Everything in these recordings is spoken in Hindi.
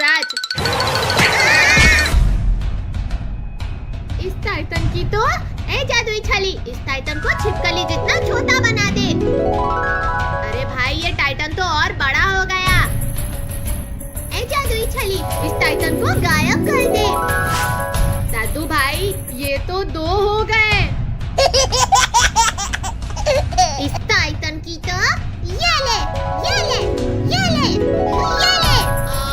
सच। इस टाइटन की तो जादुई छली इस टाइटन को छिपकली जितना छोटा बना दे। अरे भाई ये टाइटन तो और बड़ा हो गया। जादुई छली इस टाइटन को गायब कर दे। दादू भाई ये तो 2 हो गए। इस टाइटन की तो ये ले, ये ले, ये ले, ये ले।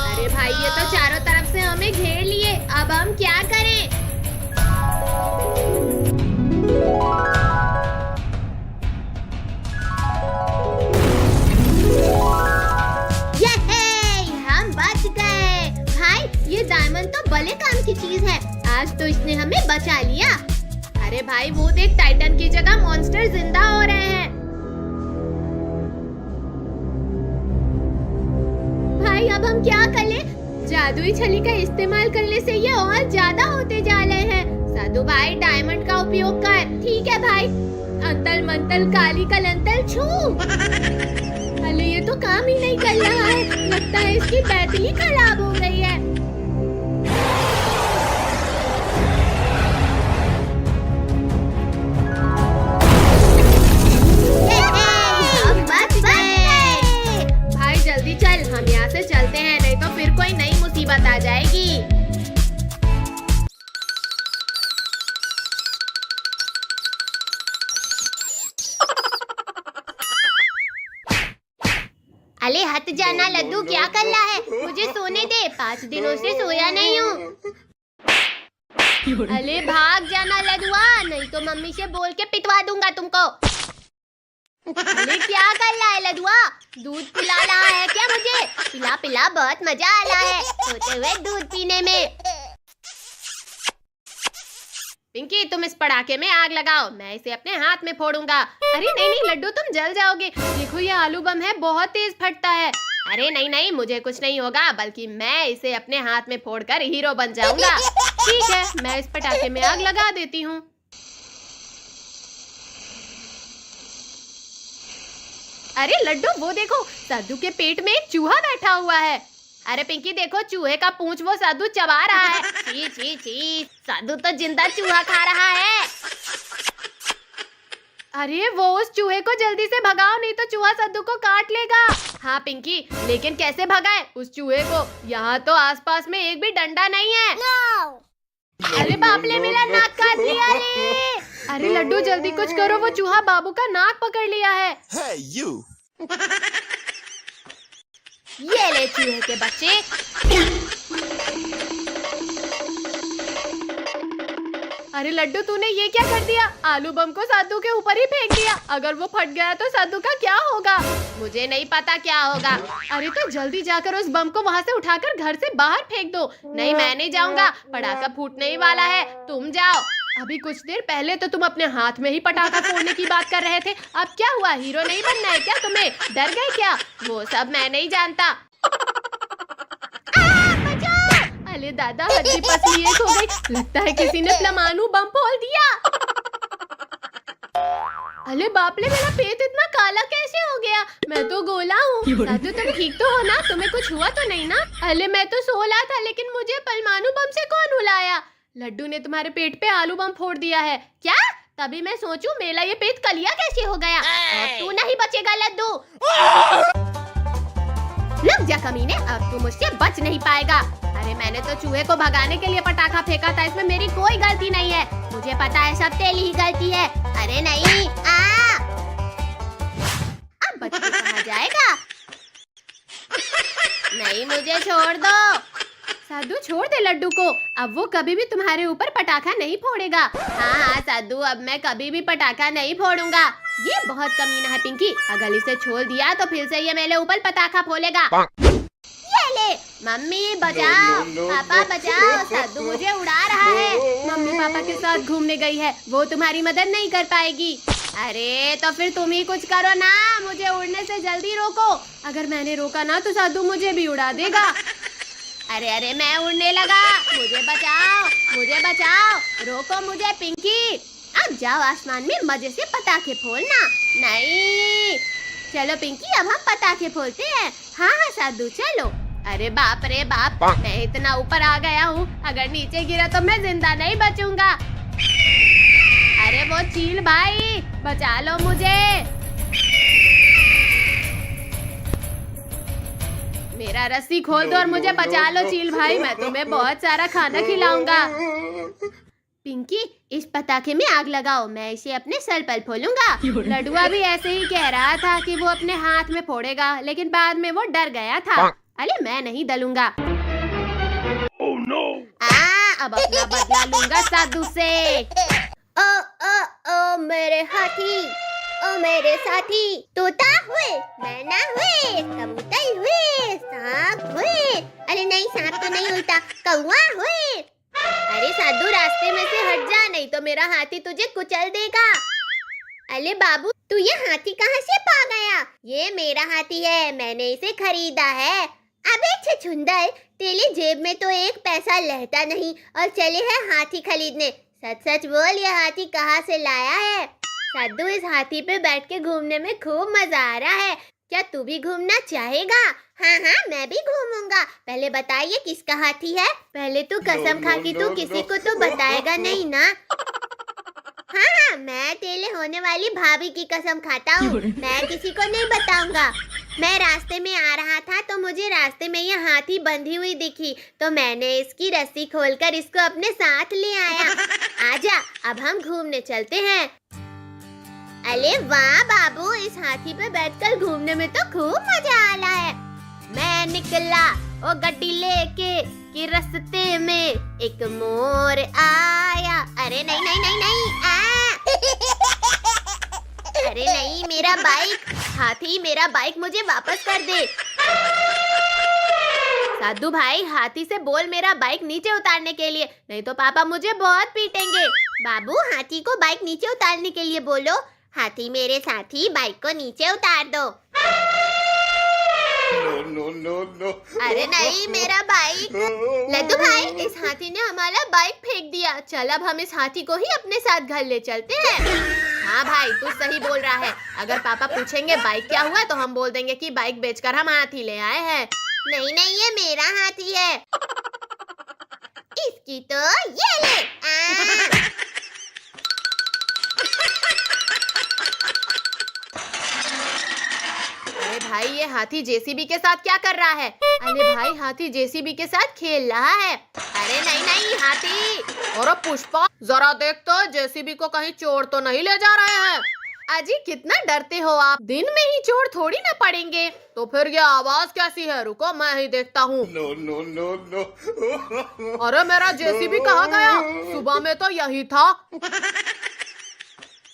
अरे भाई ये तो चारों तरफ से हमें घेर लिए, अब हम क्या करें? हम बच गए। भाई ये डायमंड तो भले काम की चीज है, आज तो इसने हमें बचा लिया। अरे भाई वो देख टाइटन की जगह मॉन्स्टर जिंदा हो रहे हैं। भाई अब हम क्या करें? जादुई छली का इस्तेमाल करने से ये और ज्यादा होते जा रहे हैं। साधु भाई डायमंड का उपयोग कर। ठीक है भाई। अंतल मंतल काली कलंतल छू। अरे ये तो काम ही नहीं कर रहा है, लगता है इसकी बैटरी खराब हो गई है। हम बच गए। भाई जल्दी चल, हम यहाँ से चलते हैं, नहीं तो फिर कोई नई मुसीबत आ जाएगी। अरे हट जाना लड्डू, क्या कर रहा है? मुझे सोने दे, 5 दिनों से सोया नहीं हूँ। अरे भाग जाना लड्डुआ, नहीं तो मम्मी से बोल के पिटवा दूंगा तुमको। अरे क्या कर रहा है लड्डुआ? दूध पिला रहा है क्या मुझे? पिला पिला, बहुत मजा आ रहा है सोते हुए दूध पीने में। पिंकी तुम इस पटाखे में आग लगाओ, मैं इसे अपने हाथ में फोड़ूंगा। अरे नहीं नहीं लड्डू तुम जल जाओगे। देखो ये आलू बम है, बहुत तेज फटता है। अरे नहीं नहीं मुझे कुछ नहीं होगा, बल्कि मैं इसे अपने हाथ में फोड़कर हीरो बन जाऊंगा। ठीक है मैं इस पटाखे में आग लगा देती हूँ। अरे लड्डू वो देखो, साधु के पेट में एक चूहा बैठा हुआ है। अरे पिंकी देखो चूहे का पूंछ वो साधु चबा रहा है। छी छी छी, साधु तो जिंदा चूहा खा रहा है। अरे वो उस चूहे को जल्दी से भगाओ, नहीं तो चूहा साधु को काट लेगा। हाँ पिंकी, लेकिन कैसे भगाए उस चूहे को? यहाँ तो आसपास में एक भी डंडा नहीं है। अरे बाप ले, मेरा नाक काट लिया रे। अरे लड्डू जल्दी कुछ करो, वो चूहा बाबू का नाक पकड़ लिया है। Hey, you. ये ले चूहे के बच्चे। अरे लड्डू तूने ये क्या कर दिया? आलू बम को साधु के ऊपर ही फेंक दिया। अगर वो फट गया तो साधु का क्या होगा? मुझे नहीं पता क्या होगा। अरे तो जल्दी जाकर उस बम को वहाँ से उठाकर घर से बाहर फेंक दो। नहीं मैं नहीं जाऊंगा, पटाखा फूटने ही वाला है, तुम जाओ। अभी कुछ देर पहले तो तुम अपने हाथ में ही पटाखा फोड़ने की बात कर रहे थे, अब क्या हुआ? हीरो नहीं बनना है क्या तुम्हें? डर गए क्या? वो सब मैं नहीं जानता। अरे दादा हड्डी पसली एक हो गई, लगता है किसी ने परमाणु बम फोड़ दिया। अरे बाप रे, मेरा पेट इतना काला कैसे हो गया? मैं तो गोला हूँ। दादू तुम ठीक तो हो ना? तुम्हें कुछ हुआ तो नहीं ना? अरे मैं तो सो रहा था, लेकिन मुझे परमाणु बम से कौन उलाया? लड्डू ने तुम्हारे पेट पे आलू बम फोड़ दिया है क्या? तभी मैं सोचूं मेरा ये पेट कलिया कैसे हो गया। अब तू नहीं बचेगा लड्डू। लग जा कमीने, अब तू मुझसे बच नहीं पाएगा। अरे मैंने तो चूहे को भगाने के लिए पटाखा फेंका था, इसमें मेरी कोई गलती नहीं है। मुझे पता है सब तेरी ही गलती है। अरे नहीं, अब बच के कहाँ जाएगा? नहीं मुझे छोड़ दो। साधु छोड़ दे लड्डू को, अब वो कभी भी तुम्हारे ऊपर पटाखा नहीं फोड़ेगा। हाँ हाँ साधु, अब मैं कभी भी पटाखा नहीं फोड़ूंगा। ये बहुत कमीना है पिंकी, अगर इसे छोड़ दिया तो फिर से ये मेरे ऊपर पटाखा फोड़ेगा। ये ले मम्मी बचाओ, पापा बचाओ, साधु मुझे उड़ा रहा है। मम्मी पापा के साथ घूमने गई है, वो तुम्हारी मदद नहीं कर पाएगी। अरे तो फिर तुम ही कुछ करो ना, मुझे उड़ने से जल्दी रोको। अगर मैंने रोका ना तो साधु मुझे भी उड़ा देगा। अरे अरे मैं उड़ने लगा, मुझे बचाओ, मुझे बचाओ, रोको मुझे पिंकी। अब जाओ आसमान में मजे से पटाखे फोड़ना। नहीं चलो पिंकी, अब हम पटाखे फोड़ते हैं। हाँ हाँ साधु चलो। अरे बाप रे बाप, मैं इतना ऊपर आ गया हूँ, अगर नीचे गिरा तो मैं जिंदा नहीं बचूंगा। अरे वो चील भाई, बचा लो मुझे। मेरा रस्सी खोल दो और मुझे बचा लो चील भाई, मैं तुम्हें बहुत सारा खाना खिलाऊंगा। पिंकी, इस पटाखे में आग लगाओ, मैं इसे अपने सर पर फोड़ूंगा। लड्डुआ भी ऐसे ही कह रहा था कि वो अपने हाथ में फोड़ेगा, लेकिन बाद में वो डर गया था। अरे मैं नहीं डलूंगा। Oh no! अब अपना बदला लूंगा साधु से। ओ ओ ओ मेरे हाथी, ओ मेरे साथी, तोता हुए, मैना हुए, कबूतर हुए, सांप हुए। अरे नहीं, सांप तो नहीं उल्टा, कौवा हुए। अरे साधु, रास्ते में से हट जा, नहीं तो मेरा हाथी तुझे कुचल देगा। अरे बाबू, तू ये हाथी कहाँ से पा गया? ये मेरा हाथी है, मैंने इसे खरीदा है। अबे छछुंदर, तेरी जेब में तो एक पैसा रहता नहीं और चले है हाथी खरीदने। सच सच बोल, ये हाथी कहाँ से लाया है? साधु, इस हाथी पे बैठ के घूमने में खूब मजा आ रहा है, क्या तू भी घूमना चाहेगा? हाँ हाँ, मैं भी घूमूंगा। पहले बताइए किसका हाथी है? पहले तू कसम खा कि तू किसी को तो बताएगा नहीं ना? हाँ हाँ, मैं तेरे होने वाली भाभी की कसम खाता हूँ, मैं किसी को नहीं बताऊंगा। मैं रास्ते में आ रहा था तो मुझे रास्ते में ये हाथी बंधी हुई दिखी, तो मैंने इसकी रस्सी खोलकर इसको अपने साथ ले आया। आजा, अब हम घूमने चलते हैं। अरे वाह बाबू, इस हाथी पे बैठकर घूमने में तो खूब मजा आ रहा है। मैं निकला ओ गड्डी लेके कि रास्ते में एक मोर आया। अरे नहीं नहीं नहीं नहीं, अरे नहीं, मेरा बाइक। हाथी, मेरा बाइक मुझे वापस कर दे। साधु भाई, हाथी से बोल मेरा बाइक नीचे उतारने के लिए, नहीं तो पापा मुझे बहुत पीटेंगे। बाबू, हाथी को बाइक नीचे उतारने के लिए बोलो। हाथी मेरे साथी, बाइक को नीचे उतार दो। No. अरे नहीं, मेरा बाइक। लड्डू भाई, इस हाथी ने हमारा बाइक फेंक दिया। चल, अब हम इस हाथी को ही अपने साथ घर ले चलते हैं। हाँ भाई, तू सही बोल रहा है। अगर पापा पूछेंगे बाइक क्या हुआ, तो हम बोल देंगे कि बाइक बेचकर हम हाथी ले आए हैं। नहीं नहीं, ये मेरा हाथी है। इसकी तो ये ले। अरे भाई, ये हाथी जेसीबी के साथ क्या कर रहा है? अरे भाई, हाथी जेसीबी के साथ खेल रहा है। अरे नहीं नहीं, हाथी। और पुष्पा, जरा देख तो जेसीबी को कहीं चोर तो नहीं ले जा रहे हैं। अजी, कितना डरते हो आप, दिन में ही चोर थोड़ी ना पड़ेंगे। तो फिर ये आवाज कैसी है? रुको, मैं ही देखता हूँ। No. अरे मेरा जेसीबी कहाँ गया? सुबह में तो यही था।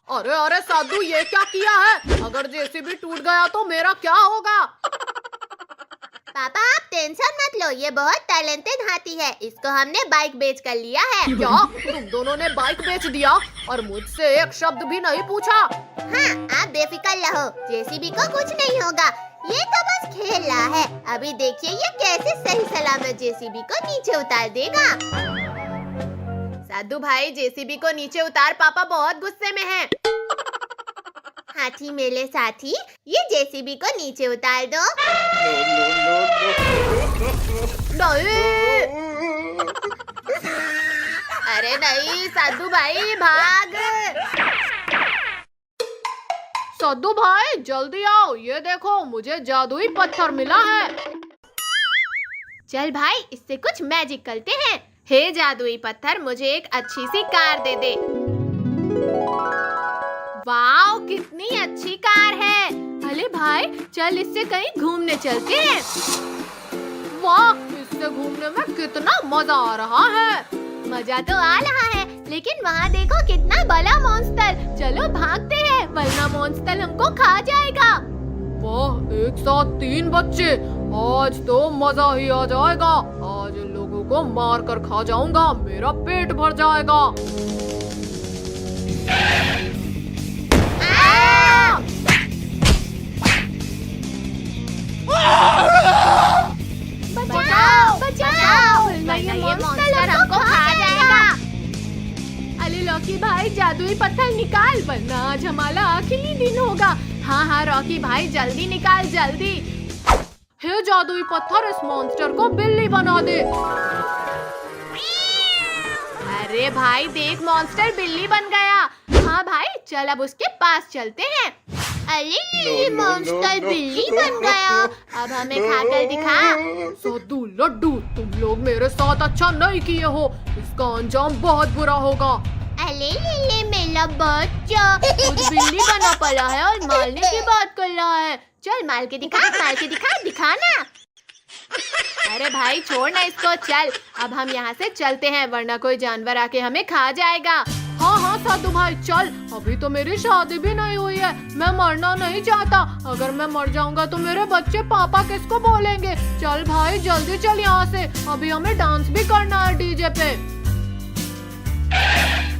अरे अरे साधु, ये क्या किया है? अगर जेसीबी टूट गया तो मेरा क्या होगा? पापा, आप टेंशन मत लो, ये बहुत टैलेंटेड हाथी है, इसको हमने बाइक बेच कर लिया है। क्या? तुम दोनों ने बाइक बेच दिया और मुझसे एक शब्द भी नहीं पूछा? हाँ, आप बेफिक्र रहो, जेसीबी को कुछ नहीं होगा, ये तो बस खेल रहा है। अभी देखिए ये कैसे सही सलामत जेसीबी को नीचे उतार देगा। साधु भाई, जेसीबी को नीचे उतार, पापा बहुत गुस्से में हैं। हाथी मेरे साथी, ये जेसीबी को नीचे उतार दो। नहीं। अरे नहीं, साधु भाई भाग। साधु भाई जल्दी आओ, ये देखो मुझे जादुई पत्थर मिला है। चल भाई, इससे कुछ मैजिक करते हैं। हे जादुई पत्थर, मुझे एक अच्छी सी कार दे दे। वाओ, कितनी अच्छी कार है। अरे भाई, चल इससे कहीं घूमने चलते हैं। वाह, इससे घूमने में कितना मजा आ रहा है। मजा तो आ रहा है, लेकिन वहाँ देखो कितना बड़ा मॉन्स्टर। चलो भागते हैं, वरना मॉन्स्टर हमको खा जाएगा। वाह, एक साथ 3 बच्चे, आज तो मजा ही आ जाएगा। आज इन लोगों को मार कर खा जाऊंगा, मेरा पेट भर जाएगा। बचाओ बचाओ, ये मॉन्स्टर हमको खा जाएगा। अरे रॉकी भाई, जादुई पत्थर निकाल, वरना आज हमारा आखिरी दिन होगा। हाँ हाँ रॉकी भाई, जल्दी निकाल जल्दी। हे जादुई पत्थर, इस मॉन्स्टर को बिल्ली बना दे। अरे भाई देख, मॉन्स्टर बिल्ली बन गया। हाँ भाई चल अब उसके पास चलते हैं। अरे ये मॉन्स्टर बिल्ली बन गया, अब हमें खाकर दिखा। सद्दू लड्डू, तुम लोग मेरे साथ अच्छा नहीं किए हो, इसका अंजाम बहुत बुरा होगा। अले ले मेरा बच्चा। खुद बिल्ली बना पड़ा है और मारने की बात कर रहा है। चल मार के दिखा, मार के दिखा, दिखाना। अरे भाई छोड़ ना इसको, चल अब हम यहाँ से चलते हैं, वरना कोई जानवर आके हमें खा जाएगा। हाँ हाँ साधु भाई चल, अभी तो मेरी शादी भी नहीं हुई है, मैं मरना नहीं चाहता। अगर मैं मर जाऊंगा तो मेरे बच्चे पापा किसको बोलेंगे। चल भाई जल्दी चल यहाँ से, अभी हमें डांस भी करना है डीजे पे।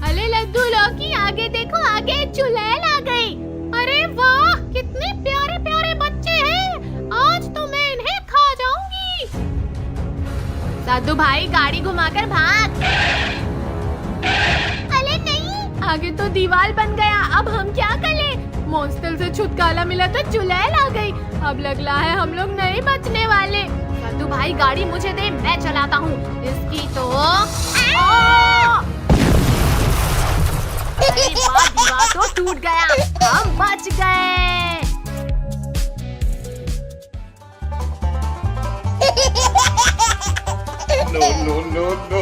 अरे लड्डू लौकी, आगे देखो, आगे चुड़ैल आ गई। अरे वाह, कितने प्यारे प्यारे बच्चे हैं, आज तो मैं इन्हें खा जाऊंगी। साधु भाई गाड़ी घुमाकर भाग। अरे नहीं, आगे तो दीवार बन गया, अब हम क्या करें? मॉन्स्टर से छुटकारा मिला तो चुड़ैल आ गई, अब लग रहा है हम लोग नहीं बचने वाले। साधु भाई गाड़ी मुझे दे, मैं चलाता हूँ इसकी तो। अरे वाह, दीवार तो टूट गया, हम बच गए। No, no, no, no.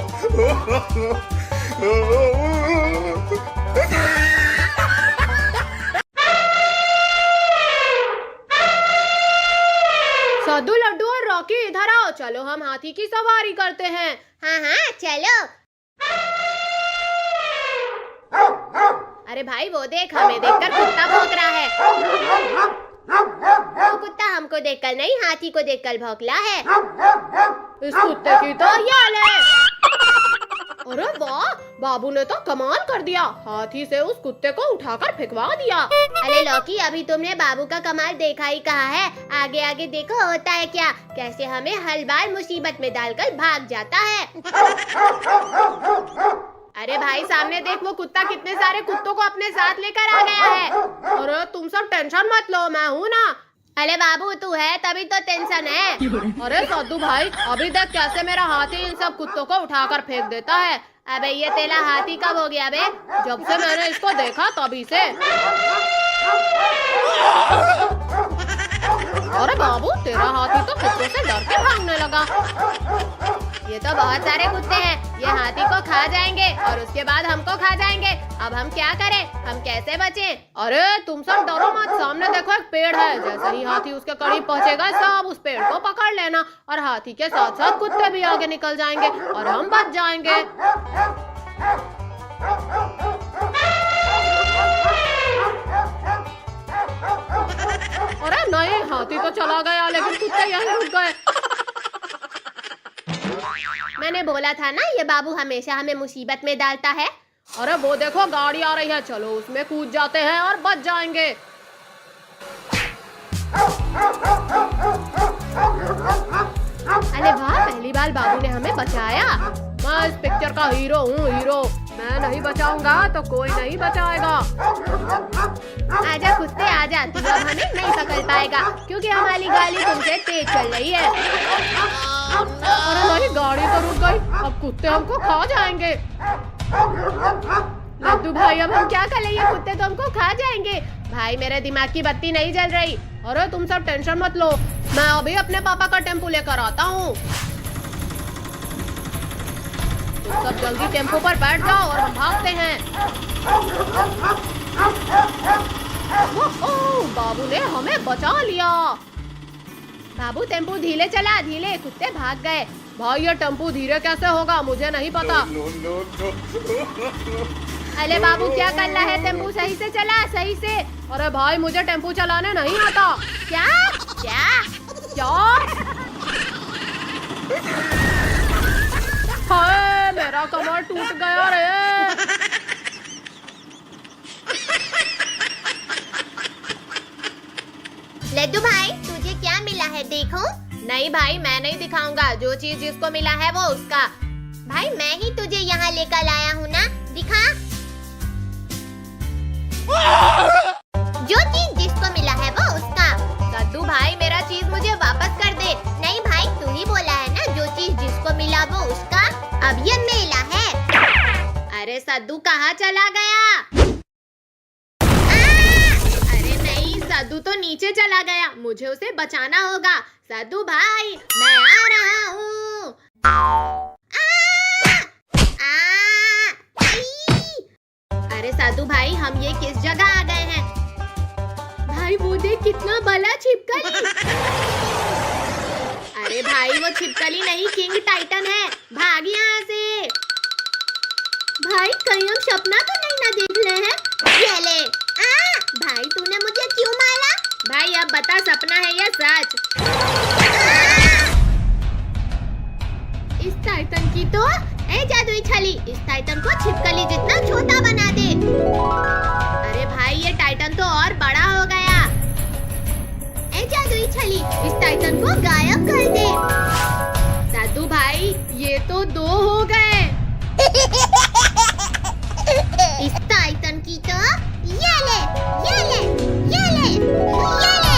साधु लड्डू और रॉकी इधर आओ, चलो हम हाथी की सवारी करते हैं। हाँ हाँ चलो। अरे भाई वो देख, हमें देखकर कुत्ता भौंक रहा है। वो कुत्ता हमको देखकर नहीं, हाथी को देखकर भौंकला है। इस कुत्ते की तो याल है। अरे वाह, बाबू ने तो कमाल कर दिया, हाथी से उस कुत्ते को उठाकर फेंकवा दिया। अरे लौकी, अभी तुमने बाबू का कमाल देखा ही कहा है, आगे आगे देखो होता है क्या, कैसे हमें हर बार मुसीबत में डालकर भाग जाता है। अरे भाई सामने देख, वो कुत्ता कितने सारे कुत्तों को अपने साथ लेकर आ गया है। अरे तुम सब टेंशन मत लो, मैं हूँ ना। अरे बाबू तू है तभी तो टेंशन है। अरे साधु भाई, अभी तक कैसे मेरा हाथी इन सब कुत्तों को उठाकर फेंक देता है। अबे ये तेरा हाथी कब हो गया बे? जब से मैंने इसको देखा तभी से। अरे बाबू, तेरा हाथी तो कुत्तों से डर के भागने लगा। ये तो बहुत सारे कुत्ते हैं, ये हाथी को खा जाएंगे और उसके बाद हमको खा जाएंगे। अब हम क्या करें, हम कैसे बचें? अरे तुम सब डरो मत, सामने देखो एक पेड़ है, जैसे ही हाथी उसके करीब पहुंचेगा सब उस पेड़ को पकड़ लेना, और हाथी के साथ साथ कुत्ते भी आगे निकल जाएंगे और हम बच जाएंगे। अरे नहीं, हाथी तो चला गया लेकिन कुत्ते यहीं रुक गए। मैंने बोला था ना, ये बाबू हमेशा हमें मुसीबत में डालता है। अरे वो देखो गाड़ी आ रही है, चलो उसमें कूद जाते हैं और बच जाएंगे। अरे वाह, पहली बार बाबू ने हमें बचाया। मैं इस पिक्चर का हीरो हूँ, हीरो। मैं नहीं बचाऊंगा तो कोई नहीं बचाएगा। आजा कुत्ते आजा, तू अब हमें नहीं पकड़ पाएगा क्योंकि हमारी गाड़ी तुमसे तेज चल रही है। अरे नहीं, गाड़ी तो रुक गई, अब कुत्ते हमको खा जाएंगे। लड्डू भाई अब हम क्या करें, ये कुत्ते तो हमको खा जाएंगे। भाई मेरे दिमाग की बत्ती नहीं जल रही। अरे तुम सब टेंशन मत लो, मैं अभी अपने पापा का टेम्पो लेकर आता हूँ। तुम सब जल्दी टेम्पो पर बैठ जाओ और हम भागते हैं। ओह, बाबू ने हमें बचा लिया। बाबू टेम्पो धीरे चला, धीरे, कुत्ते भाग गए। भाई ये टेम्पो धीरे कैसे होगा, मुझे नहीं पता। No, no, no. अरे बाबू क्या कर रहा है, टेम्पो सही से चला, सही से। अरे भाई मुझे टेम्पो चलाने नहीं आता। क्या क्या क्या? हाय, मेरा कमर टूट गया रे। लड्डू भाई तुझे क्या मिला है देखो? नहीं भाई, मैं नहीं दिखाऊंगा, जो चीज जिसको मिला है वो उसका। भाई मैं ही तुझे यहाँ लेकर आया हूँ ना, दिखा। जो चीज जिसको मिला है वो उसका। सद्दू भाई, मेरा चीज मुझे वापस कर दे। सद्दू कहाँ चला गया? अरे नहीं, सद्दू तो नीचे चला गया, मुझे उसे बचाना होगा। सद्दू भाई, मैं आ रहा हूँ। अरे सद्दू भाई, हम ये किस जगह आ गए हैं? भाई वो देख, कितना बड़ा छिपकली। अरे भाई वो छिपकली नहीं, किंग टाइटन है। भाग यहाँ से। भाई कहीं हम सपना तो नहीं ना देख रहे हैं? ये ले। भाई तूने मुझे क्यों मारा? भाई अब बता, सपना है या सच? इस टाइटन की तो जादुई छली इस टाइटन को छिपकली जितना छोटा बना दे। अरे भाई ये टाइटन तो और बड़ा हो गया। जादुई छली इस टाइटन को गायब कर दे। दादू भाई ये तो 2 हो गए। इस टाइटन की तो ये ले, ये ले, ये ले, ये ले।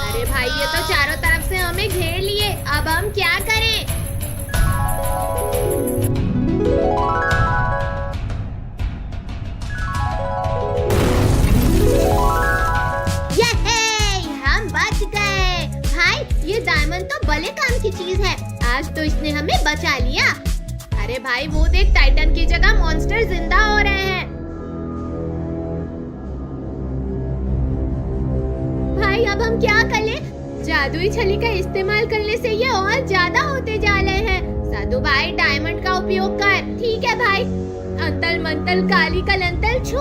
अरे भाई ये तो चारों तरफ से हमें घेर लिए, अब हम क्या करें? हम बच गए। भाई ये डायमंड तो भले काम की चीज है, आज तो इसने हमें बचा लिया। अरे भाई वो देख, टाइटन की जगह मॉन्स्टर जिंदा हो रहे हैं। भाई अब हम क्या करें? जादुई छली का इस्तेमाल करने से ये और ज्यादा होते जा रहे हैं। साधु भाई डायमंड का उपयोग कर। ठीक है भाई। अंतल मंतल काली कलंतल छू।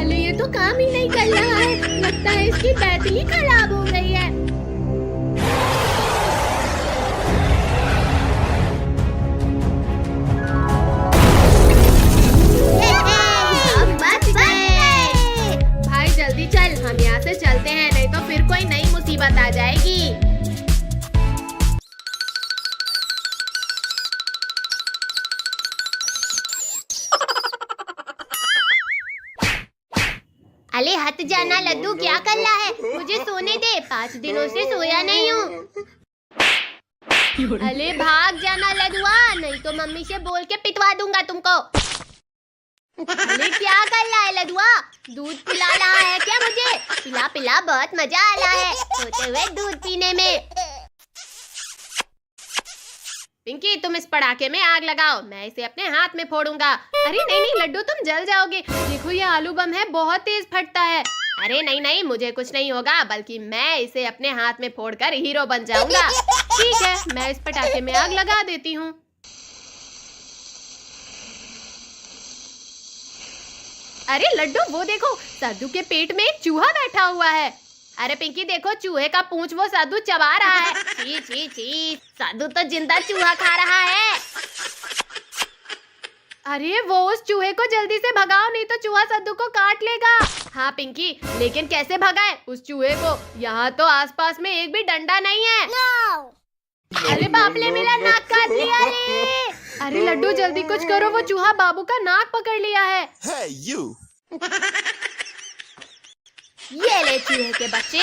अरे ये तो काम ही नहीं कर रहा है, लगता है इसकी बैटरी खराब हो गई है। भाई जल्दी चल, हम यहाँ से चलते हैं, नहीं तो फिर कोई नई मुसीबत आ जाएगी। अरे हट जाना लड्डू, क्या कर रहा है? मुझे सोने दे, 5 दिनों से सोया नहीं हूँ। अरे भाग जाना लड्डुआ, नहीं तो मम्मी से बोल के पिटवा दूंगा तुमको। अरे क्या कर रहा है लड्डुआ? दूध पिला रहा है क्या मुझे? पिला पिला, बहुत मजा आ रहा है सोते हुए दूध पीने में। पिंकी तुम इस पटाखे में आग लगाओ, मैं इसे अपने हाथ में फोड़ूंगा। अरे नहीं नहीं लड्डू, तुम जल जाओगे। देखो ये आलू बम है, बहुत तेज फटता है। अरे नहीं नहीं, मुझे कुछ नहीं होगा, बल्कि मैं इसे अपने हाथ में फोड़कर हीरो बन जाऊंगा। ठीक है, मैं इस पटाखे में आग लगा देती हूँ। अरे लड्डू वो देखो, साधु के पेट में एक चूहा बैठा हुआ है। अरे पिंकी देखो, चूहे का पूंछ वो साधु चबा रहा है। छी छी छी, साधु तो जिंदा चूहा खा रहा है। अरे वो उस चूहे को जल्दी से भगाओ, नहीं तो चूहा साधु को काट लेगा। हाँ पिंकी, लेकिन कैसे भगाए उस चूहे को? यहाँ तो आसपास में एक भी डंडा नहीं है। अरे बाप ले, मेरा नाक काट लिया रे। अरे लड्डू जल्दी कुछ करो, वो चूहा बाबू का नाक पकड़ लिया है। Hey, you! ये ले चूहे के बच्चे।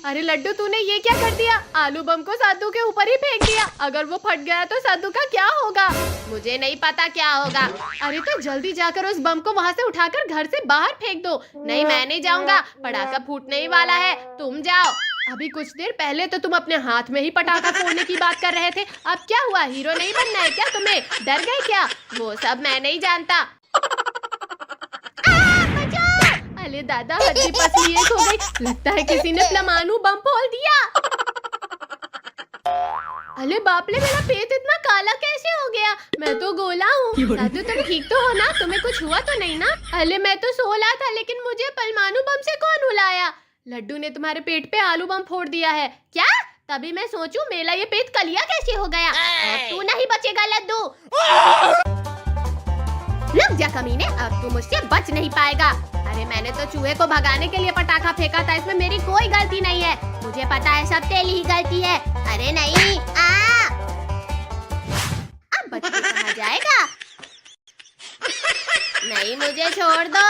अरे लड्डू तूने ये क्या कर दिया? आलू बम को साधु के ऊपर ही फेंक दिया। अगर वो फट गया तो साधु का क्या होगा? मुझे नहीं पता क्या होगा। अरे तो जल्दी जाकर उस बम को वहाँ से उठाकर घर से बाहर फेंक दो। नहीं मैं नहीं जाऊंगा, पटाखा फूटने ही वाला है, तुम जाओ। अभी कुछ देर पहले तो तुम अपने हाथ में ही पटाखा फोड़ने की बात कर रहे थे, अब क्या हुआ? हीरो नहीं बनना है क्या तुम्हें? डर गए क्या? वो सब मैं नहीं जानता। अरे दादा, हड्डी पसली एक हो गई, लगता है किसी ने परमाणु बम फोड़ दिया। अरे बाप रे, मेरा पेट इतना काला कैसे हो गया? मैं तो गोला हूँ। दादू तुम ठीक तो हो ना? तुम्हें कुछ हुआ तो नहीं ना? अरे मैं तो सो रहा था, लेकिन मुझे परमाणु बम से कौन उलाया? लड्डू ने तुम्हारे पेट पे आलू बम फोड़ दिया है क्या? तभी मैं सोचूं मेरा ये पेट कलिया कैसे हो गया। अब तू नहीं बचेगा लड्डू। रुक जा कमीने, अब तू मुझसे बच नहीं पाएगा। अरे मैंने तो चूहे को भगाने के लिए पटाखा फेंका था, इसमें मेरी कोई गलती नहीं है। मुझे पता है सब तेरी ही गलती है। अरे नहीं, अब बच के कहाँ जाएगा? नहीं मुझे छोड़ दो।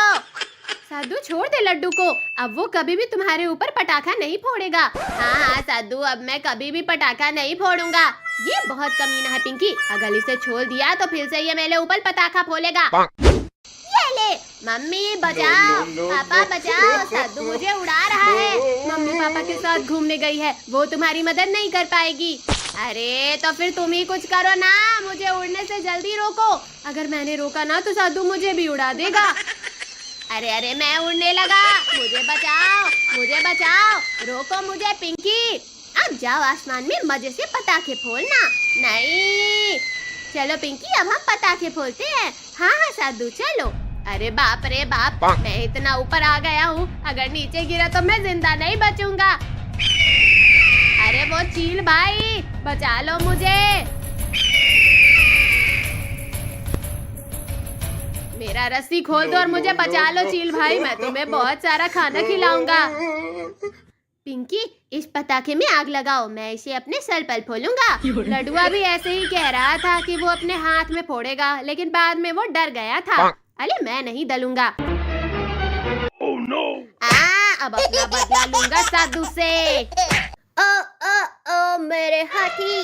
साधु छोड़ दे लड्डू को, अब वो कभी भी तुम्हारे ऊपर पटाखा नहीं फोड़ेगा। हाँ हाँ साधु, अब मैं कभी भी पटाखा नहीं फोड़ूंगा। ये बहुत कमीना है पिंकी, अगर इसे छोड़ दिया तो फिर से ये मेरे ऊपर पटाखा फोड़ेगा। ये ले, मम्मी बचाओ, पापा बचाओ, साधु मुझे उड़ा रहा है। मम्मी पापा के साथ घूमने गई है, वो तुम्हारी मदद नहीं कर पाएगी। अरे तो फिर तुम ही कुछ करो ना, मुझे उड़ने से जल्दी रोको। अगर मैंने रोका ना तो साधु मुझे भी उड़ा देगा। अरे अरे मैं उड़ने लगा, मुझे बचाओ, मुझे बचाओ, रोको मुझे पिंकी। अब जाओ आसमान में मजे से पटाखे फोड़ना। नहीं, चलो पिंकी अब हम पटाखे फोड़ते हैं। हाँ हाँ साधु चलो। अरे बाप रे बाप, मैं इतना ऊपर आ गया हूँ, अगर नीचे गिरा तो मैं जिंदा नहीं बचूंगा। अरे वो चील भाई बचा लो मुझे, मेरा रस्सी खोल दो और मुझे बचा लो चील भाई, मैं तुम्हें बहुत सारा खाना खिलाऊंगा। पिंकी इस पटाखे में आग लगाओ, मैं इसे अपने सर पर फोड़ूंगा। लड्डुआ भी ऐसे ही कह रहा था कि वो अपने हाथ में फोड़ेगा, लेकिन बाद में वो डर गया था। अरे मैं नहीं डलूंगा। Oh no! अब अपना बदला लूंगा साधु से। ओ मेरे हाथी,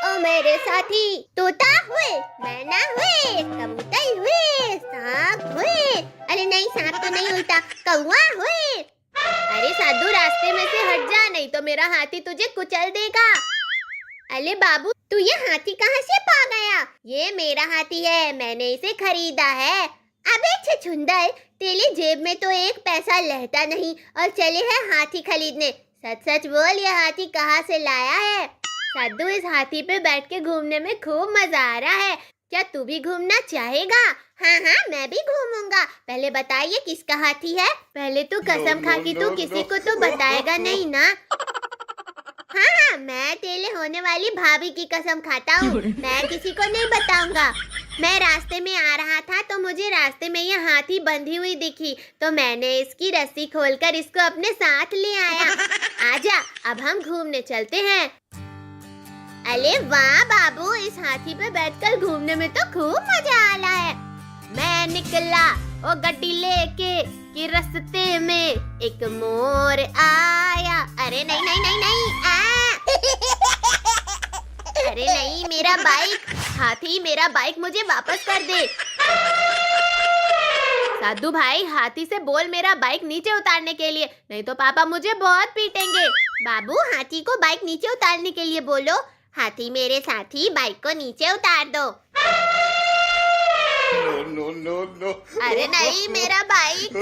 ओ मेरे साथी, तोता हुए, मैना हुए, कबूतर हुए, सांप हुए। अरे नहीं, सांप तो नहीं उल्टा, कौवा हुए। अरे साधु रास्ते में से हट जा, नहीं तो मेरा हाथी तुझे कुचल देगा। अरे बाबू तू ये हाथी कहाँ से पा गया? ये मेरा हाथी है, मैंने इसे खरीदा है। अबे छछुंदर, तेरी जेब में तो एक पैसा रहता नहीं और चले है हाथी खरीदने। सच सच बोल, ये हाथी कहाँ से लाया है? साधु इस हाथी पे बैठ के घूमने में खूब मजा आ रहा है, क्या तू भी घूमना चाहेगा? हाँ हाँ मैं भी घूमूंगा। पहले बताइए किसका हाथी है? पहले तू कसम खा कि तू किसी को तो बताएगा नहीं ना? हाँ हाँ मैं तेरे होने वाली भाभी की कसम खाता हूँ, मैं किसी को नहीं बताऊंगा। मैं रास्ते में आ रहा था तो मुझे रास्ते में ये हाथी बंधी हुई दिखी, तो मैंने इसकी रस्सी खोलकर इसको अपने साथ ले आया। आजा अब हम घूमने चलते हैं। अरे वाह बाबू, इस हाथी पे बैठकर घूमने में तो खूब मजा आ रहा है। मैं निकला ओ गड्डी लेके कि रास्ते में एक मोर आया। अरे नहीं नहीं नहीं नहीं अरे नहीं, मेरा बाइक, हाथी मेरा बाइक मुझे वापस कर दे। साधु भाई हाथी से बोल मेरा बाइक नीचे उतारने के लिए, नहीं तो पापा मुझे बहुत पीटेंगे। बाबू हाथी को बाइक नीचे उतारने के लिए बोलो। हाथी मेरे साथी, बाइक को नीचे उतार दो। No, no, no. अरे नहीं, मेरा बाइक।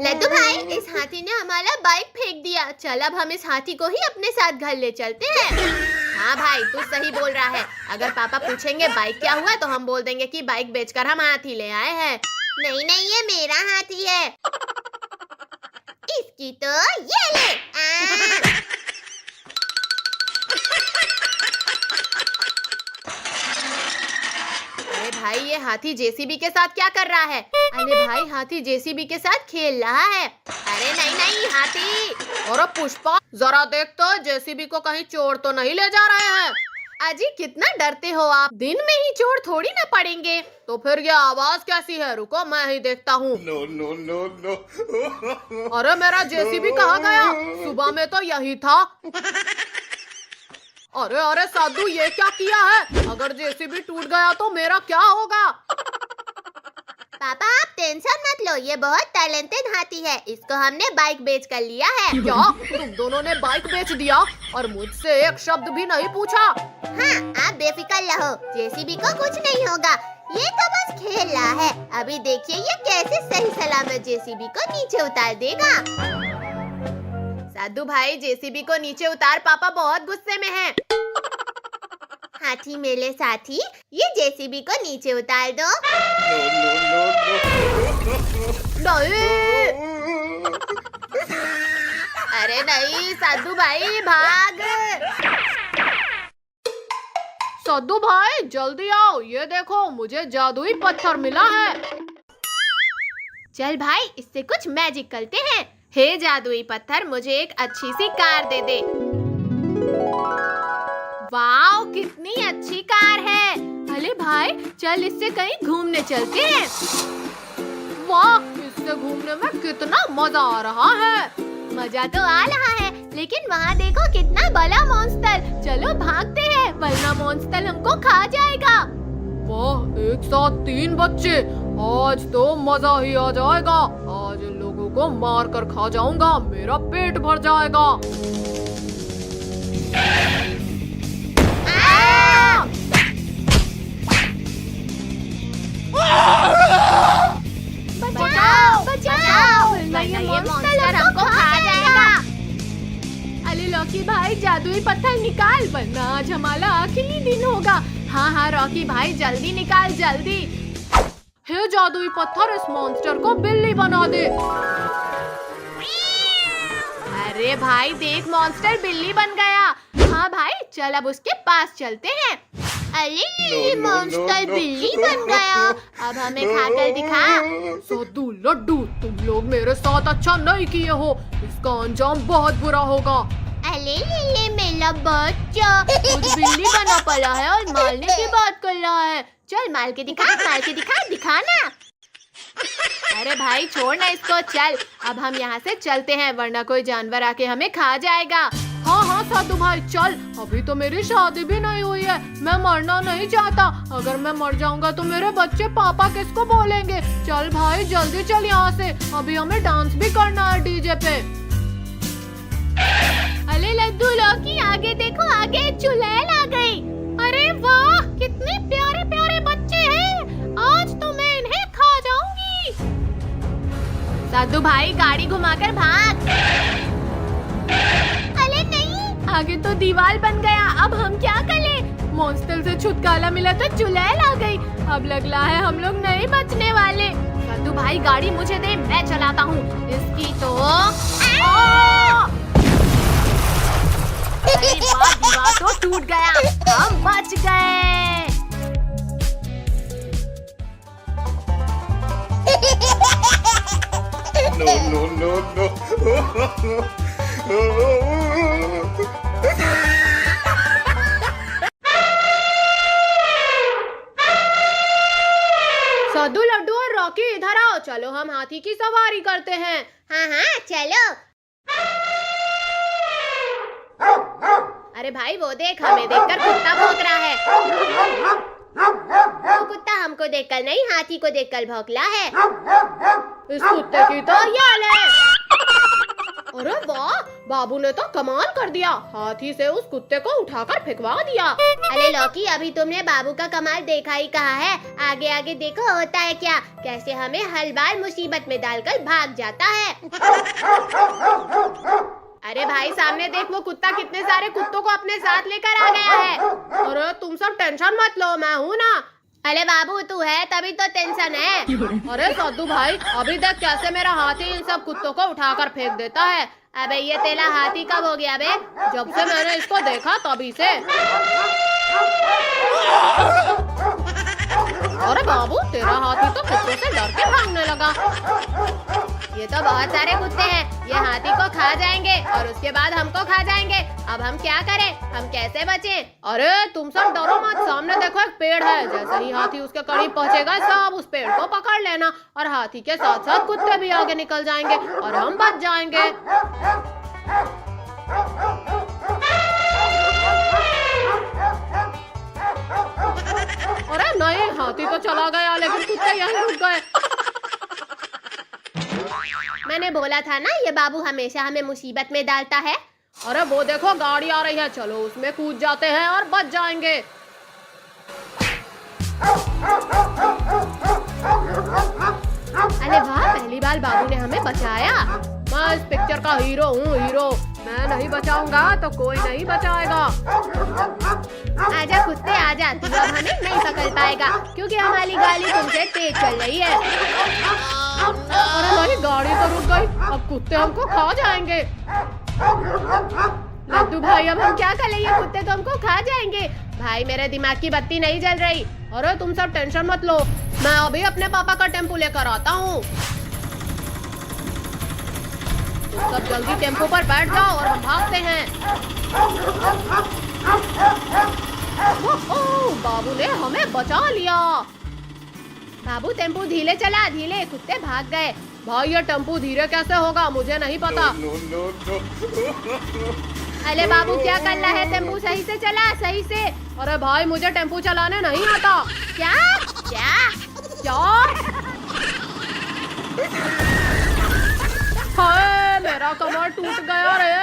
लड्डू भाई इस हाथी ने हमारा बाइक फेंक दिया, चल अब हम इस हाथी को ही अपने साथ घर ले चलते हैं। हाँ भाई तू सही बोल रहा है, अगर पापा पूछेंगे बाइक क्या हुआ तो हम बोल देंगे कि बाइक बेचकर हम हाथी ले आए हैं। नहीं नहीं ये मेरा हाथी है, इसकी तो ये ले। अरे भाई ये हाथी जेसीबी के साथ क्या कर रहा है? अरे भाई हाथी जेसीबी के साथ खेल रहा है। अरे नहीं नहीं हाथी। और पुष्पा जरा देख तो जेसीबी को कहीं चोर तो नहीं ले जा रहे हैं। अजी कितना डरते हो आप, दिन में ही चोर थोड़ी ना पड़ेंगे। तो फिर ये आवाज कैसी है? रुको मैं ही देखता हूँ। No, no, no, no. अरे मेरा जेसीबी कहाँ गया? सुबह में तो यही था। अरे अरे साधु ये क्या किया है? अगर जेसीबी टूट गया तो मेरा क्या होगा? पापा आप टेंशन मत लो, ये बहुत टैलेंटेड हाथी है, इसको हमने बाइक बेच कर लिया है। क्या तुम दोनों ने बाइक बेच दिया और मुझसे एक शब्द भी नहीं पूछा? हाँ आप बेफिक्र रहो, जेसीबी को कुछ नहीं होगा, ये तो बस खेल रहा है। अभी देखिए ये कैसे सही सलामत जेसीबी को नीचे उतार देगा। साधु भाई जेसीबी को नीचे उतार, पापा बहुत गुस्से में हैं। हाथी मेरे साथी, ये जेसीबी को नीचे उतार दो। नहीं। अरे नहीं साधु भाई भाग। साधु भाई जल्दी आओ, ये देखो मुझे जादुई पत्थर मिला है। चल भाई इससे कुछ मैजिक करते हैं। हे जादुई पत्थर मुझे एक अच्छी सी कार दे दे। वाओ कितनी अच्छी कार है। अरे भाई चल इससे कहीं घूमने चलते हैं। वाह इससे से घूमने में कितना मजा आ रहा है। मजा तो आ रहा है, लेकिन वहाँ देखो कितना बड़ा मॉन्स्टर। चलो भागते हैं, वरना मॉन्स्टर हमको खा जाएगा। वाह, एक साथ 3 बच्चे, आज तो मजा ही आ जाएगा। आज इन लोगों को मार कर खा जाऊंगा, मेरा पेट भर जाएगा। बचाओ बचाओ, वरना ये मॉन्स्टर हमको खा जाएगा। अरे लॉकी भाई, जादुई पत्थर निकाल, वरना आज हमारा आखिरी दिन होगा। हाँ हाँ रॉकी भाई, जल्दी निकाल जल्दी। हे जादुई पत्थर, इस मॉन्स्टर को बिल्ली बना दे। अरे भाई देख, मॉन्स्टर बिल्ली बन गया। हाँ भाई, चल अब उसके पास चलते हैं। अरे ये मॉन्स्टर बिल्ली बन गया, अब हमें खाकर दिखा। सद्दू लड्डू, तुम लोग मेरे साथ अच्छा नहीं किए हो, इसका अंजाम बहुत बुरा होगा। अरे ये मेरा बच्चा खुद बिल्ली बना पड़ा है और मारने की बात कर रहा है। चल मार के दिखा, मार के दिखा, दिखाना। अरे भाई छोड़ ना इसको, चल अब हम यहाँ से चलते हैं, वरना कोई जानवर आके हमें खा जाएगा। हाँ हाँ साधु भाई चल, अभी तो मेरी शादी भी नहीं हुई है, मैं मरना नहीं चाहता। अगर मैं मर जाऊंगा तो मेरे बच्चे पापा किसको बोलेंगे। चल भाई जल्दी चल यहाँ से, अभी हमें डांस भी करना है डीजे पे। अरे लड्डू लौकी, आगे देखो, आगे चुड़ैल आ गई। अरे वाह, कितने प्यारे प्यारे बच्चे हैं, आज तो मैं इन्हें खा जाऊंगी। साधु भाई गाड़ी घुमाकर भाग। अरे नहीं, आगे तो दीवार बन गया, अब हम क्या करें। मॉन्स्टर से छुटकारा मिला तो चुड़ैल आ गई, अब लग रहा है हम लोग नहीं बचने वाले। साधु भाई गाड़ी मुझे दे, मैं चलाता हूँ इसकी तो। अरे वाह, दीवार तो टूट गया, हम बच गए। No, no, no, no. Saddu Laddu और रॉकी इधर आओ, चलो हम हाथी की सवारी करते हैं। हाँ हाँ चलो। अरे भाई वो देख, हमें देखकर कुत्ता भौंक रहा है। वो कुत्ता हमको देखकर नहीं, हाथी को देखकर भौंकला है। इस कुत्ते की तो याल है। अरे वाह, बाबू ने तो कमाल कर दिया, हाथी से उस कुत्ते को उठाकर फेंकवा दिया। अरे लौकी, अभी तुमने बाबू का कमाल देखा ही कहा है, आगे आगे देखो होता है क्या, कैसे हमें हर बार मुसीबत में डालकर भाग जाता है। अरे भाई सामने देख, वो कुत्ता कितने सारे कुत्तों को अपने साथ लेकर आ गया है। अरे तुम सब टेंशन मत लो, मैं हूँ ना। अरे बाबू तू है तभी तो टेंशन है। अरे सद्दू भाई, अभी देख कैसे मेरा हाथी इन सब कुत्तों को उठाकर फेंक देता है। अबे ये तेरा हाथी कब हो गया बे? जब से मैंने इसको देखा तभी से। अरे बाबू, तेरा हाथी तो कुत्तों से डर के भागने लगा। ये तो बहुत सारे कुत्ते हैं, ये हाथी को खा जाएंगे और उसके बाद हमको खा जाएंगे। अब हम क्या करें, हम कैसे बचें? अरे तुम सब डरो मत, सामने देखो एक पेड़ है, जैसे ही हाथी उसके करीब पहुंचेगा सब उस पेड़ को पकड़ लेना, और हाथी के साथ साथ कुत्ते भी आगे निकल जाएंगे और हम बच जाएंगे। अरे नहीं, हाथी तो चला गया लेकिन कुत्ते यहीं रुक गए। मैंने बोला था ना, ये बाबू हमेशा हमें मुसीबत में डालता है। अरे वो देखो गाड़ी आ रही है, चलो उसमें कूद जाते हैं और बच जाएंगे। अरे वाह, पहली बार बाबू ने हमें बचाया। मैं इस पिक्चर का हीरो हूँ, हीरो। मैं नहीं बचाऊंगा तो कोई नहीं बचाएगा। आजा कुत्ते आजा, तू अब हमें नहीं पकड़ पाएगा क्योंकि हमारी गाड़ी तुमसे तेज चल रही है। अरे नहीं, गाड़ी तो रुक गई, अब कुत्ते हमको खा जाएंगे। लड्डू भाई अब हम क्या करें, ये कुत्ते तो हमको खा जाएंगे। भाई मेरे दिमाग की बत्ती नहीं जल रही। अरे तुम सब टेंशन मत लो, मैं अभी अपने पापा का टेम्पो लेकर आता हूँ। तुम सब जल्दी टेम्पो पर बैठ जाओ और हम भागते हैं। ओह, बाबू ने हमें बचा लिया। बाबू टेम्पो धीरे चला, धीरे, कुत्ते भाग गए। भाई ये टेम्पो धीरे कैसे होगा, मुझे नहीं पता। no, no, no. अरे बाबू क्या कर रहा है, टेम्पो सही से चला, सही से। अरे भाई मुझे टेम्पो चलाने नहीं आता। क्या क्या क्या? हाय मेरा कमर टूट गया रे।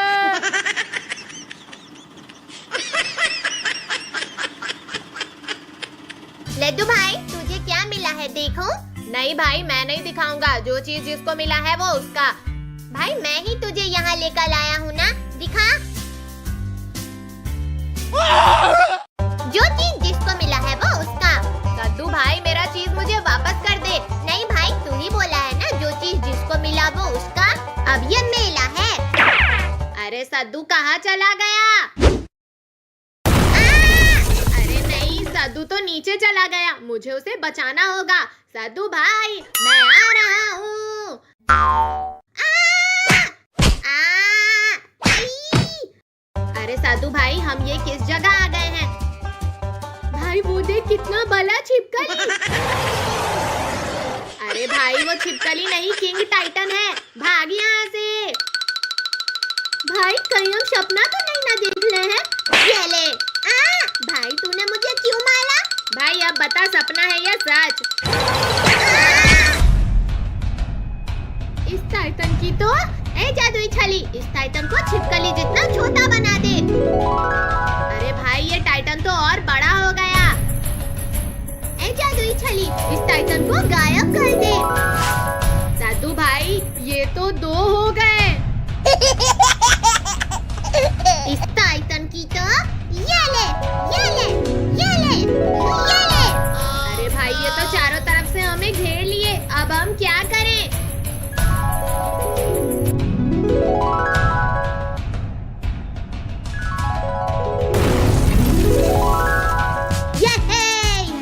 लड्डू भाई तुझे क्या मिला है देखो। नहीं भाई मैं नहीं दिखाऊंगा, जो चीज जिसको मिला है वो उसका। भाई मैं ही तुझे यहाँ लेकर आया हूँ ना, दिखा। जो चीज जिसको मिला है वो उसका। सद्दू भाई मेरा चीज मुझे वापस कर दे। नहीं भाई तू ही बोला है ना जो चीज जिसको मिला वो उसका। अब ये मेला है। अरे सद्दू कहाँ चला गया? अरे नहीं, सद्दू तो नीचे चला गया, मुझे उसे बचाना होगा। सद्दू भाई मैं आ रहा हूँ। अरे सद्दू भाई हम ये किस जगह आ गए हैं? भाई वो देख कितना बड़ा छिपकली। अरे भाई वो छिपकली नहीं, किंग टाइटन है, भाग यहाँ से। भाई कहीं हम सपना तो नहीं ना देख रहे हैं। ये ले। भाई तूने मुझे क्यों मारा? भाई अब बता सपना है या सच? इस टाइटन की तो ए जादुई छली, इस टाइटन को छिपकली जितना छोटा बना दे। अरे भाई ये टाइटन तो और बड़ा हो गया। ए जादुई छली, इस टाइटन को गायब कर दे। सद्दू भाई ये तो 2 हो गए। इस टाइटन की तो ये ले, ये ले, ये ले, ये ले। अरे भाई ये तो चारों तरफ से हमें घेर लिए, अब हम क्या करें?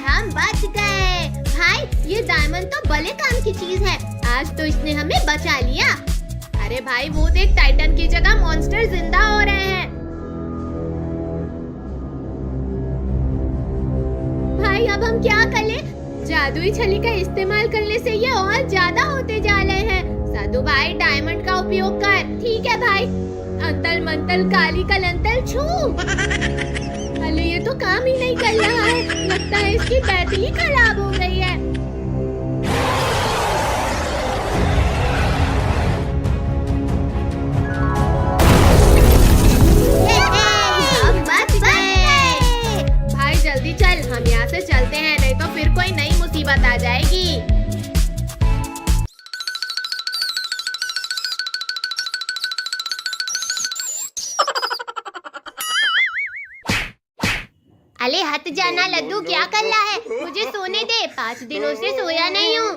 हम बच गए। भाई ये डायमंड तो भले काम की चीज है, आज तो इसने हमें बचा लिया। अरे भाई वो देख टाइटन की जगह मॉन्स्टर जिंदा हो रहे हैं। भाई अब हम क्या करें? जादुई छली का इस्तेमाल करने से ये और ज्यादा होते जा रहे हैं। सद्दू भाई डायमंड का उपयोग कर। ठीक है भाई। अंतल मंतल काली कलंतल छू। अरे ये तो काम ही नहीं कर रहा है, लगता है इसकी बैटरी खराब हो गई है। हम बच गए। भाई जल्दी चल, हम यहाँ से चलते हैं, नहीं तो फिर कोई नई मुसीबत आ जाएगी। अरे हट जाना लड्डू, क्या कर रहा है? मुझे सोने दे, 5 दिनों से सोया नहीं हूँ।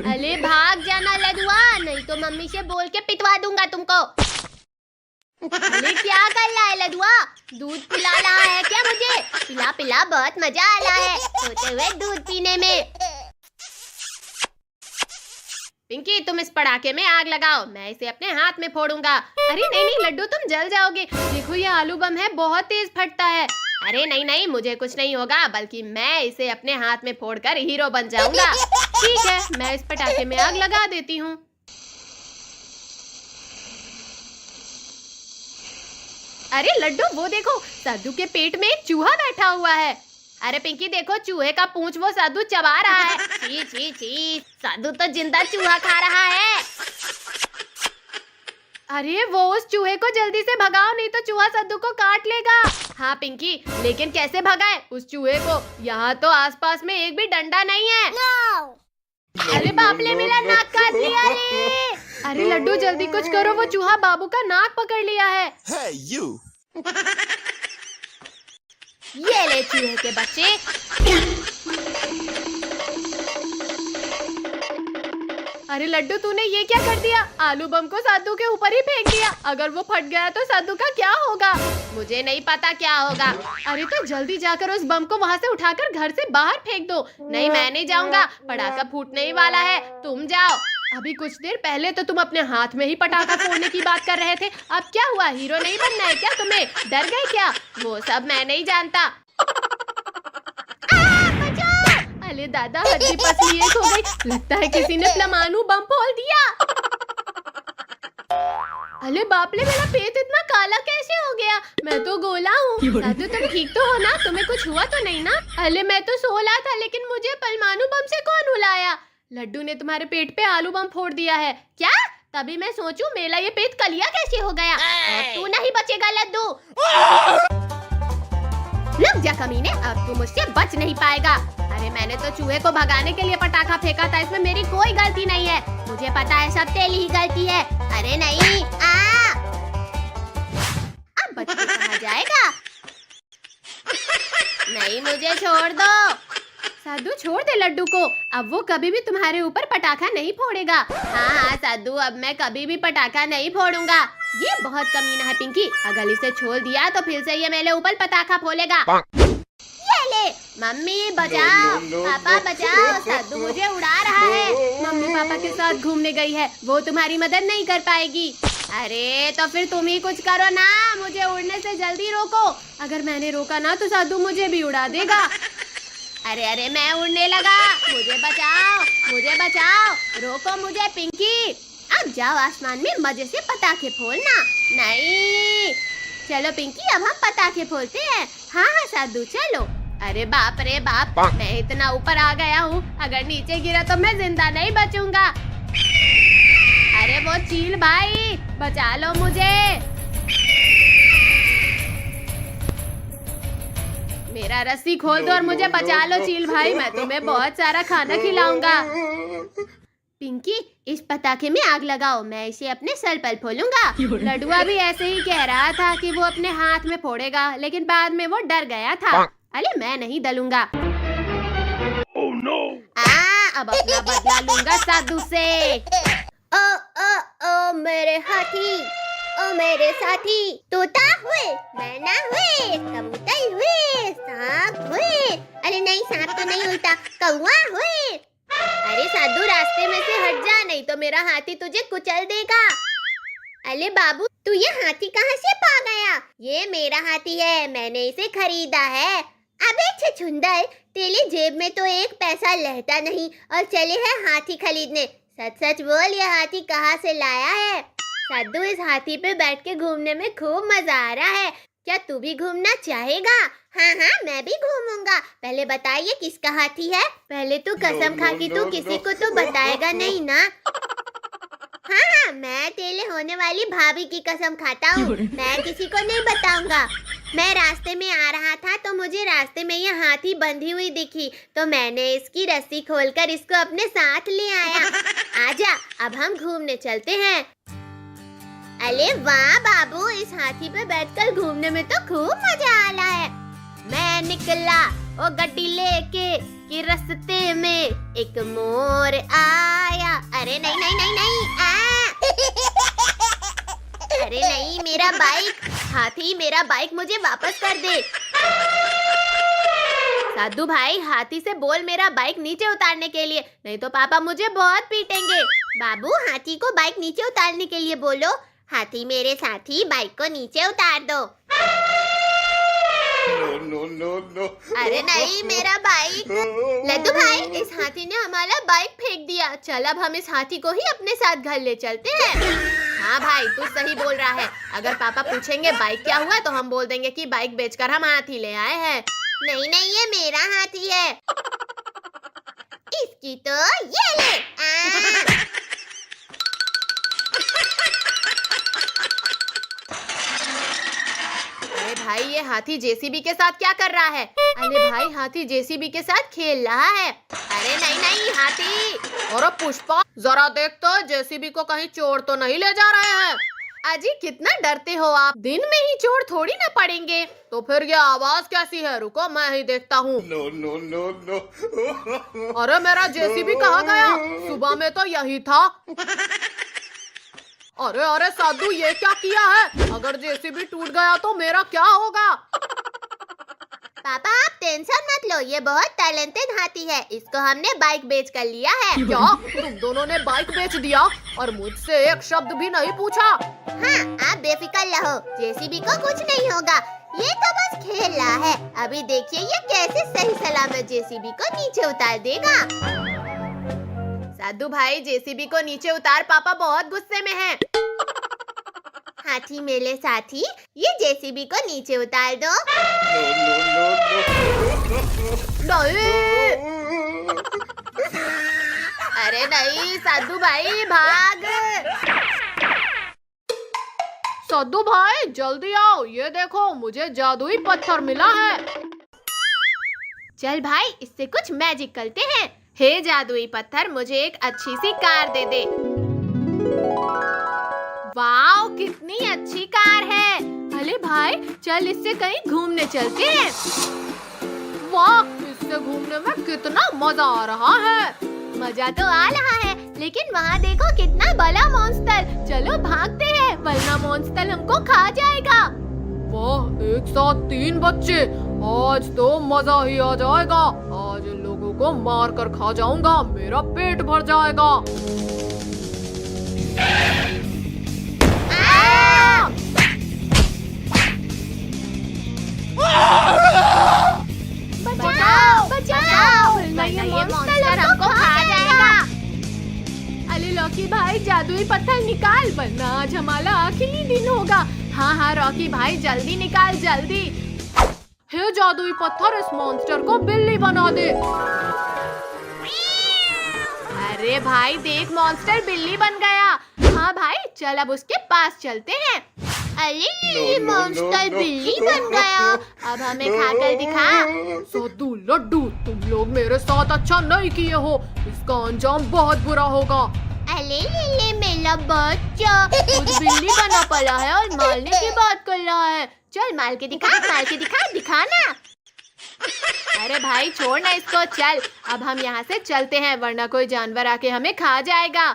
अरे भाग जाना लडुआ, नहीं तो मम्मी से बोल के पिटवा दूंगा तुमको। अरे क्या कर रहा है लडुआ? दूध पिला रहा है क्या मुझे? पिला पिला, बहुत मजा आ रहा है सोते हुए दूध पीने में। पिंकी तुम इस पटाखे में आग लगाओ, मैं इसे अपने हाथ में फोड़ूंगा। अरे नहीं नहीं लड्डू तुम जल जाओगे, देखो ये आलू बम है, बहुत तेज फटता है। अरे नहीं नहीं मुझे कुछ नहीं होगा, बल्कि मैं इसे अपने हाथ में फोड़कर हीरो बन जाऊंगा। ठीक है मैं इस पटाखे में आग लगा देती हूँ। अरे लड्डू वो देखो, सद्दू के पेट में एक चूहा बैठा हुआ है। अरे पिंकी देखो, चूहे का पूंछ वो सद्दू चबा रहा है। छी छी छी, सद्दू तो जिंदा चूहा खा रहा है। अरे वो उस चूहे को जल्दी से भगाओ, नहीं तो चूहा सद्दू को काट लेगा। हाँ पिंकी, लेकिन कैसे भगाए उस चूहे को? यहाँ तो आसपास में एक भी डंडा नहीं है। अरे बाप ले, मेरा नाक काट लिया रे। अरे लड्डू जल्दी कुछ करो, वो चूहा बाबू का नाक पकड़ लिया है। Hey, you! ये ले चूहे के बच्चे। अरे लड्डू तूने ये क्या कर दिया? आलू बम को सद्दू के ऊपर ही फेंक दिया। अगर वो फट गया तो सद्दू का क्या होगा? मुझे नहीं पता क्या होगा। अरे तो जल्दी जाकर उस बम को वहाँ से उठाकर घर से बाहर फेंक दो। नहीं मैं नहीं जाऊंगा, पटाखा फूटने ही वाला है, तुम जाओ। अभी कुछ देर पहले तो तुम अपने हाथ में ही पटाखा फोड़ने की बात कर रहे थे, अब क्या हुआ? हीरो नहीं बनना है क्या तुम्हें? डर गए क्या? वो सब मैं नहीं जानता। अरे दादा, हड्डी पसली एक हो गई। लगता है किसी ने परमाणु बम फोड़ दिया। अरे बाप रे, मेरा पेट इतना काला कैसे हो गया? मैं तो गोला हूँ। साधु, तुम ठीक तो हो ना? तुम्हें कुछ हुआ तो नहीं ना? अरे मैं तो सो रहा था, लेकिन मुझे परमाणु बम से कौन उलाया? लड्डू ने तुम्हारे पेट पे आलू बम फोड़ दिया है क्या? तभी मैं सोचूं मेरा ये पेट कलिया कैसे हो गया। और तू नहीं बचेगा लड्डू। रुक जा कमीने, अब तू मुझसे बच नहीं पाएगा। अरे मैंने तो चूहे को भगाने के लिए पटाखा फेंका था, इसमें मेरी कोई गलती नहीं है। मुझे पता है सब तेरी ही गलती है। अरे नहीं, अब बच के कहाँ जाएगा? नहीं, मुझे छोड़ दो। साधु, छोड़ दे लड्डू को, अब वो कभी भी तुम्हारे ऊपर पटाखा नहीं फोड़ेगा। हाँ साधु, अब मैं कभी भी पटाखा नहीं फोड़ूंगा। ये बहुत कमीना है पिंकी, अगर इसे छोड़ दिया तो फिर से ये मेरे ऊपर पटाखा फोड़ेगा। ये ले, मम्मी बचाओ, पापा बचाओ, साधु मुझे उड़ा रहा है। मम्मी पापा के साथ घूमने गई है, वो तुम्हारी मदद नहीं कर पाएगी। अरे तो फिर तुम ही कुछ करो ना, मुझे उड़ने से जल्दी रोको। अगर मैंने रोका ना तो साधु मुझे भी उड़ा देगा। अरे अरे, मैं उड़ने लगा, मुझे बचाओ, मुझे बचाओ, रोको मुझे पिंकी। अब जाओ आसमान में मजे से पटाखे फोड़ना। नहीं, चलो पिंकी, अब हम पटाखे फोड़ते हैं। हाँ हाँ साधु, चलो। अरे बाप रे बाप, मैं इतना ऊपर आ गया हूँ, अगर नीचे गिरा तो मैं जिंदा नहीं बचूंगा। अरे वो चील भाई, बचा लो मुझे। मेरा रस्सी खोल दो और मुझे बचा लो चील भाई, मैं तुम्हें बहुत सारा खाना खिलाऊंगा। पिंकी, इस पटाखे में आग लगाओ, मैं इसे अपने सर पर फोड़ूंगा। लड्डुआ भी ऐसे ही कह रहा था कि वो अपने हाथ में फोड़ेगा, लेकिन बाद में वो डर गया था। अरे मैं नहीं डलूंगा। अब अपना बदला लूंगा साधु से। ओ मेरे हाथी, ओ मेरे साथी, तोता हुए, मैना हुए, कबूतर हुए, सांप हुए। अरे नहीं, सांप तो नहीं उल्टा, कौवा हुए। अरे साधु, रास्ते में से हट जा, नहीं तो मेरा हाथी तुझे कुचल देगा। अरे बाबू, तू ये हाथी कहाँ से पा गया? ये मेरा हाथी है, मैंने इसे खरीदा है। अबे छछुंदर, तेरी जेब में तो एक पैसा रहता नहीं और चले है हाथी खरीदने। सच सच बोल, ये हाथी कहाँ से लाया है? साधु, इस हाथी पे बैठ के घूमने में खूब मजा आ रहा है। क्या तू भी घूमना चाहेगा? हाँ हाँ, मैं भी घूमूंगा। पहले बताइए किसका हाथी है? पहले तू कसम खा कि तू किसी को तो बताएगा नहीं ना? हाँ हाँ, मैं तेरे होने वाली भाभी की कसम खाता हूँ, मैं किसी को नहीं बताऊंगा। मैं रास्ते में आ रहा था तो मुझे रास्ते में ये हाथी बंधी हुई दिखी, तो मैंने इसकी रस्सी खोलकर इसको अपने साथ ले आया। आजा, अब हम घूमने चलते हैं। अरे वाह बाबू, इस हाथी पे बैठकर घूमने में तो खूब मजा आ रहा है। मैं निकला वो गड्डी लेके कि रास्ते में एक मोर आया। अरे नहीं नहीं नहीं नहीं, अरे नहीं, मेरा बाइक। हाथी, मेरा बाइक मुझे वापस कर दे। साधु भाई, हाथी से बोल मेरा बाइक नीचे उतारने के लिए, नहीं तो पापा मुझे बहुत पीटेंगे। बाबू, हाथी को बाइक नीचे उतारने के लिए बोलो। हाथी मेरे साथी, बाइक को नीचे उतार दो। No. अरे नहीं, मेरा बाइक। लड्डू भाई, इस हाथी ने हमारा बाइक फेंक दिया। चल, अब हम इस हाथी को ही अपने साथ घर ले चलते हैं। हाँ भाई, तू सही बोल रहा है। अगर पापा पूछेंगे बाइक क्या हुआ, तो हम बोल देंगे कि बाइक बेचकर हम हाथी ले आए हैं। नहीं नहीं, ये मेरा हाथी है। इसकी तो ये ले। अरे भाई, ये हाथी जेसीबी के साथ क्या कर रहा है? अरे भाई, हाथी जेसीबी के साथ खेल रहा है। अरे नहीं नहीं, हाथी। और पुष्पा, जरा देख तो जेसीबी को कहीं चोर तो नहीं ले जा रहे हैं? अजी, कितना डरते हो आप? दिन में ही चोर थोड़ी ना पड़ेंगे। तो फिर ये आवाज कैसी है? रुको, मैं ही देखता हूँ। No. अरे मेरा जेसीबी कहाँ गया? सुबह में तो यही था। अरे अरे साधु, ये क्या किया है? अगर जेसीबी टूट गया तो मेरा क्या होगा? पापा, आप टेंशन मत लो, ये बहुत टैलेंटेड हाथी है। इसको हमने बाइक बेच कर लिया है। क्या तुम दोनों ने बाइक बेच दिया और मुझसे एक शब्द भी नहीं पूछा? हाँ, आप बेफिक्र रहो, जेसीबी को कुछ नहीं होगा। ये तो बस खेल रहा है। अभी देखिए ये कैसे सही सलामत जेसीबी को नीचे उतार देगा। साधु भाई जेसीबी को नीचे उतार, पापा बहुत गुस्से में हैं। हाथी मेरे साथी, ये जेसीबी को नीचे उतार दो। नहीं, अरे नहीं साधु भाई भाग। साधु भाई जल्दी आओ, ये देखो मुझे जादुई पत्थर मिला है। चल भाई इससे कुछ मैजिक करते हैं। हे जादुई पत्थर, मुझे एक अच्छी सी कार दे दे। वाओ कितनी अच्छी कार है। अरे भाई चल इससे कहीं घूमने चलते हैं। वाह, इससे घूमने में कितना मजा आ रहा है। मजा तो आ रहा है, लेकिन वहाँ देखो कितना बड़ा मॉन्स्टर। चलो भागते हैं, वरना मॉन्स्टर हमको खा जाएगा। वाह, एक साथ 3 बच्चे, आज तो मजा ही आ जाएगा। आज इन लोगों को मार कर खा जाऊंगा, मेरा पेट भर जाएगा। बचाओ बचाओ, ये मॉन्स्टर हमको खा जाएगा। अरे लॉकी भाई जादुई पत्थर निकाल, वरना आज हमारा आखिरी दिन होगा। हाँ हाँ रॉकी भाई जल्दी निकाल जल्दी। हे जादुई पत्थर, इस मॉन्स्टर को बिल्ली बना दे। अरे भाई देख मॉन्स्टर बिल्ली बन गया। हाँ भाई चल अब उसके पास चलते हैं। अरे ये मॉन्स्टर बिल्ली बन गया। अब हमें खाकर दिखा। साधु लड्डू, तुम लोग मेरे साथ अच्छा नहीं किए हो, इसका अंजाम बहुत बुरा होगा। अरे ले मेरा बच्चा। खुद बिल्ली बना पड़ा है और मारने की बात कर रहा है। चल मार के दिखा, मार के दिखा, दिखाना। अरे भाई छोड़ ना इसको, चल अब हम यहाँ से चलते हैं, वरना कोई जानवर आके हमें खा जाएगा।